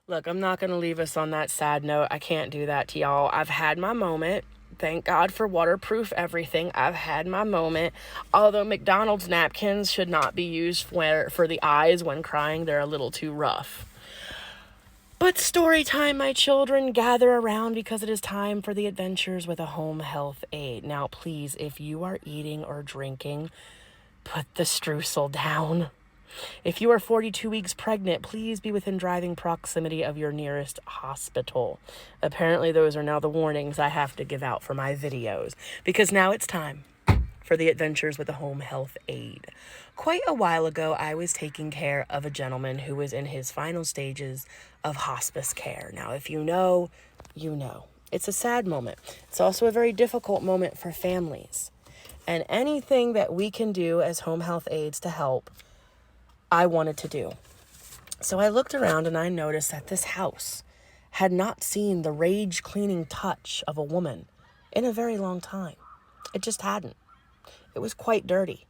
Look, I'm not going to leave us on that sad note. I can't do that to y'all. I've had my moment. Thank God for waterproof everything. I've had my moment. Although McDonald's napkins should not be used for the eyes when crying, they're a little too rough. But story time, my children, gather around because it is time for the adventures with a home health aide. Now, please, if you are eating or drinking, put the streusel down. If you are 42 weeks pregnant, please be within driving proximity of your nearest hospital. Apparently, those are now the warnings I have to give out for my videos, because now it's time for the adventures with a home health aide. Quite a while ago, I was taking care of a gentleman who was in his final stages of hospice care. Now, if you know, you know. It's a sad moment. It's also a very difficult moment for families. And anything that we can do as home health aides to help, I wanted to do. So I looked around and I noticed that this house had not seen the rage cleaning touch of a woman in a very long time. It just hadn't. It was quite dirty.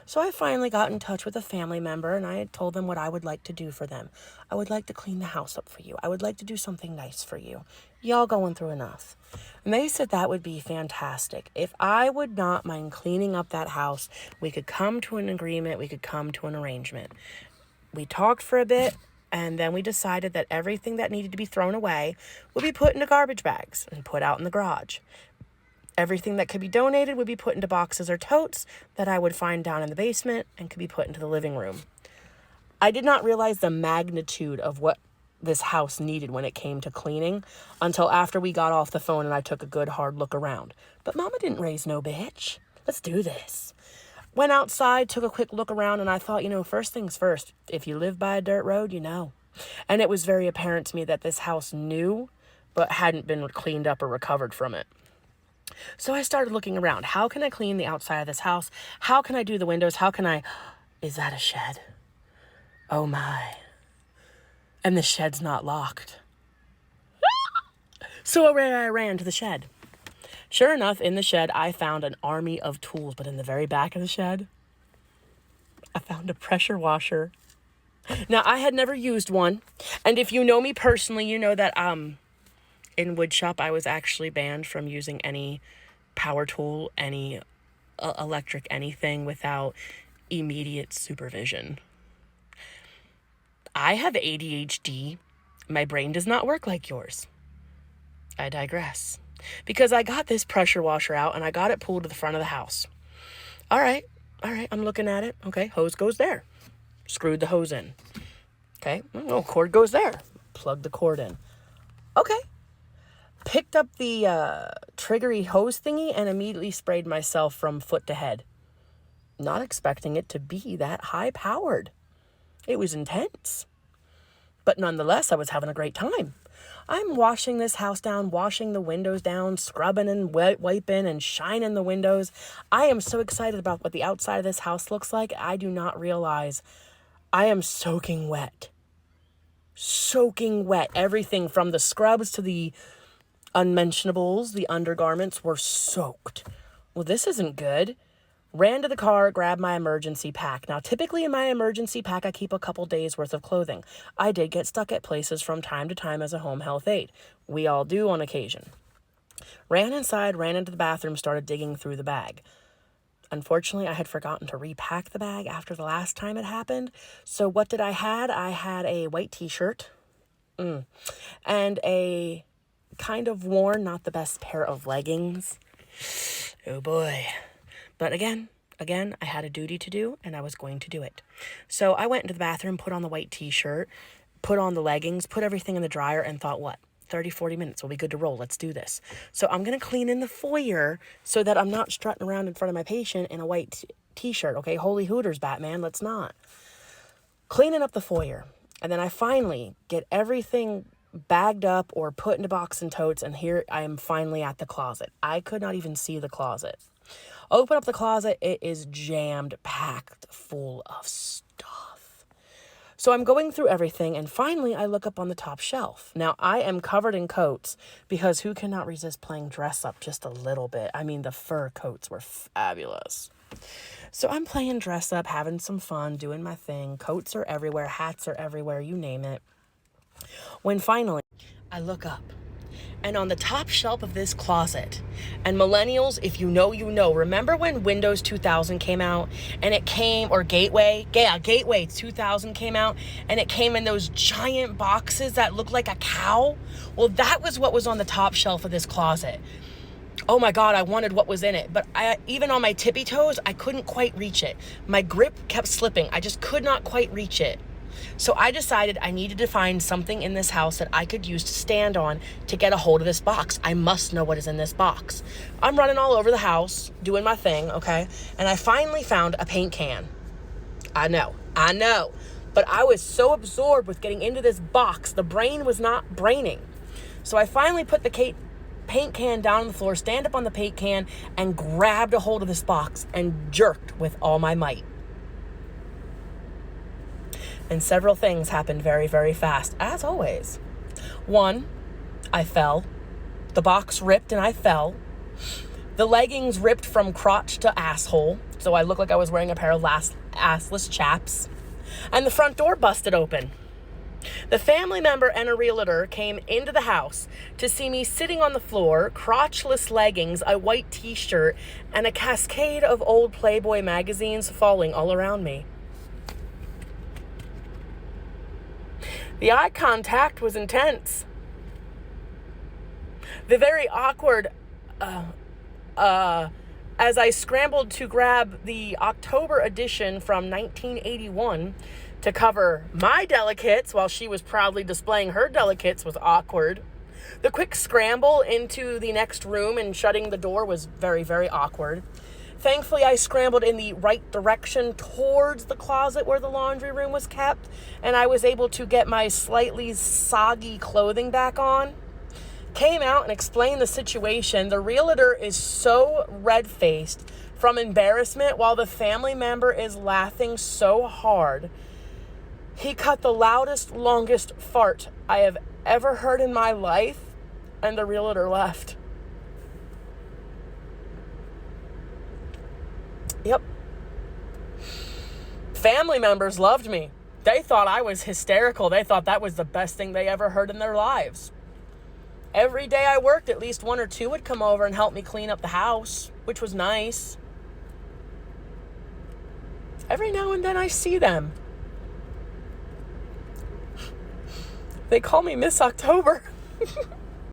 So I finally got in touch with a family member and I had told them what I would like to do for them. I would like to clean the house up for you. I would like to do something nice for you. Y'all going through enough. And they said that would be fantastic. If I would not mind cleaning up that house, we could come to an agreement. We could come to an arrangement. We talked for a bit, and then we decided that everything that needed to be thrown away would be put into garbage bags and put out in the garage. Everything that could be donated would be put into boxes or totes that I would find down in the basement and could be put into the living room. I did not realize the magnitude of what this house needed when it came to cleaning until after we got off the phone and I took a good hard look around. But Mama didn't raise no bitch. Let's do this. Went outside, took a quick look around, and I thought, first things first, if you live by a dirt road, you know. And it was very apparent to me that this house knew, but hadn't been cleaned up or recovered from it. So I started looking around. How can I clean the outside of this house? How can I do the windows? Is that a shed? Oh my. And the shed's not locked. So I ran to the shed. Sure enough, in the shed, I found an army of tools, but in the very back of the shed, I found a pressure washer. Now, I had never used one, and if you know me personally, you know that in woodshop, I was actually banned from using any power tool, any electric anything without immediate supervision. I have ADHD. My brain does not work like yours. I digress. Because I got this pressure washer out and I got it pulled to the front of the house. All right, I'm looking at it. Okay, hose goes there. Screwed the hose in. Okay, cord goes there. Plugged the cord in. Okay. Picked up the triggery hose thingy and immediately sprayed myself from foot to head. Not expecting it to be that high powered. It was intense. But nonetheless, I was having a great time. I'm washing this house down, washing the windows down, scrubbing and wiping and shining the windows. I am so excited about what the outside of this house looks like. I do not realize I am soaking wet. Soaking wet. Everything from the scrubs to the unmentionables, the undergarments were soaked. Well, this isn't good. Ran to the car, grabbed my emergency pack. Now, typically in my emergency pack, I keep a couple days worth of clothing. I did get stuck at places from time to time as a home health aide. We all do on occasion. Ran inside, ran into the bathroom, started digging through the bag. Unfortunately, I had forgotten to repack the bag after the last time it happened. So what did I had? I had a white t-shirt and a kind of worn, not the best pair of leggings. Oh boy. But again, I had a duty to do, and I was going to do it. So I went into the bathroom, put on the white t-shirt, put on the leggings, put everything in the dryer, and thought, what? 30, 40 minutes, we'll be good to roll. Let's do this. So I'm going to clean in the foyer so that I'm not strutting around in front of my patient in a white t-shirt, okay? Holy Hooters, Batman, let's not. Cleaning up the foyer. And then I finally get everything bagged up or put into box and totes, and here I am finally at the closet. I could not even see the closet. Open up the closet, it is jammed, packed full of stuff. So I'm going through everything, and finally I look up on the top shelf. Now, I am covered in coats because who cannot resist playing dress up just a little bit? I mean, the fur coats were fabulous. So I'm playing dress up, having some fun, doing my thing. Coats are everywhere, hats are everywhere, you name it. when finally I look up. And on the top shelf of this closet, and millennials, if you know, you know, remember when Windows 2000 came out and it came, or Gateway 2000 came out and it came in those giant boxes that looked like a cow? Well, that was what was on the top shelf of this closet. Oh my God, I wanted what was in it. But even on my tippy toes, I couldn't quite reach it. My grip kept slipping. I just could not quite reach it. So I decided I needed to find something in this house that I could use to stand on to get a hold of this box. I must know what is in this box. I'm running all over the house, doing my thing, okay? And I finally found a paint can. I know. But I was so absorbed with getting into this box, the brain was not braining. So I finally put the paint can down on the floor, stand up on the paint can, and grabbed a hold of this box and jerked with all my might. And several things happened very, very fast, as always. One, I fell. The box ripped and I fell. The leggings ripped from crotch to asshole, so I looked like I was wearing a pair of assless chaps. And the front door busted open. The family member and a realtor came into the house to see me sitting on the floor, crotchless leggings, a white t-shirt, and a cascade of old Playboy magazines falling all around me. The eye contact was intense. The very awkward, as I scrambled to grab the October edition from 1981 to cover my delicates while she was proudly displaying her delicates was awkward. The quick scramble into the next room and shutting the door was very, very awkward. Thankfully, I scrambled in the right direction towards the closet where the laundry room was kept, and I was able to get my slightly soggy clothing back on. Came out and explained the situation. The realtor is so red-faced from embarrassment while the family member is laughing so hard. He cut the loudest, longest fart I have ever heard in my life, and the realtor left. Yep. Family members loved me. They thought I was hysterical. They thought that was the best thing they ever heard in their lives. Every day I worked, at least one or two would come over and help me clean up the house, which was nice. Every now and then I see them. They call me Miss October.